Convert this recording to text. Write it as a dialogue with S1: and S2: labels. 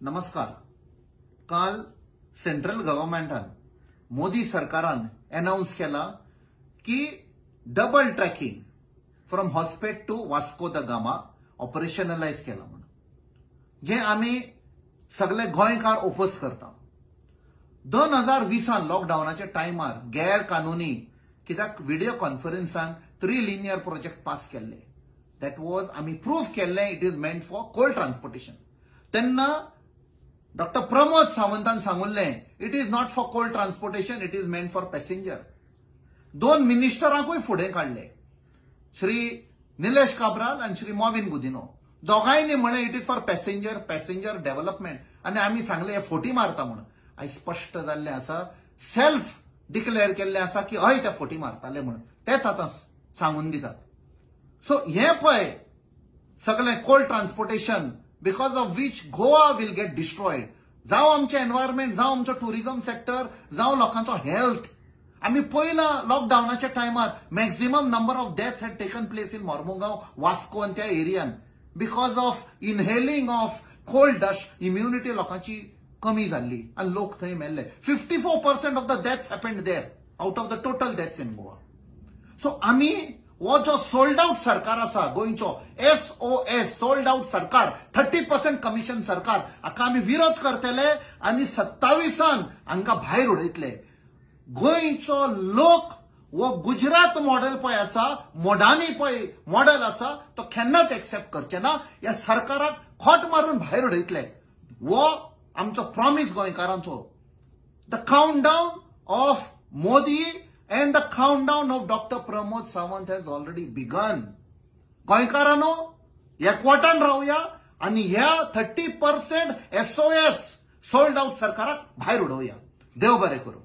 S1: नमस्कार. काल सेंट्रल गव्हर्नमेंटान मोदी सरकारान अनाउन्स केला की double tracking from Hospet to Vasco da Gama operationalise केला म्हणून, जे आम्ही सगळे गोंयकार ओपोज करता. 2020 लॉकडाऊनाच्या टायमार गैर कानुनी कित्याक व्हिडिओ कॉन्फरन्सांक 3 लिनियर प्रोजेक्ट पास केल्ले. दॅट वॉज आम्ही प्रूफ केल्ले it is meant for coal transportation. तेन्ना डॉक्टर प्रमोद सावंतान सांगुल्ले it is not for coal transportation, it is meant for passenger. 2 मिनिस्टरांकूय फुडें काढले, श्री निलेश काब्राल आणि श्री मॉविन गुदिनो. दोघांनी म्हणे it is for passenger development. आणि आम्ही सांगले हे फोटी मारता म्हणून. आयज स्पष्ट जाल्ले आसा, सेल्फ डिक्लेअर केल्ले आसा की हय ते फोटी मारताले म्हणून. तेच आता सांगून दितात. सो हे पळय सगळे coal transportation because of which Goa will get destroyed. जावं आमचे एन्व्हायरमेंट, जावं आमचो टुरिझम सेक्टर, जावं लोकांचो हेल्थ. आम्ही पहिला लॉकडाऊनाच्या टायमार maximum number of deaths had taken place in Mormugao, Vasco आणि त्या एरियान because of inhaling of cold dust. Immunity लोकांची कमी जाल्ली आणि लोक थंय मेल्ले. 54% of the deaths happened there out of the total deaths in Goa. So आम्ही वो जो सोल्ड आउट सरकार आसा गोंयचो, SOS सोल्ड आउट सरकार, 30% कमिशन सरकार, हाका आम्ही विरोध करतले आणि 27 हांकां भायर उडयतले. गोंयचो लोक वो गुजरात मॉडेल पळय आसा, मोडानी पळय मॉडेल आसा, तो केन्नाच एक्सेप्ट करचे ना. या सरकाराक खोट मारून भायर उडयतले. वो आमचो प्रॉमिस गोंयकारांचो. The countdown of Modi and the countdown of Dr. Pramod Sawant has already begun. गोंयकारांनो, एकवटान रावया आणि ह्या 30% SOS सोल्ड आउट सरकाराक भायर उडोवया. देव बरें करूं.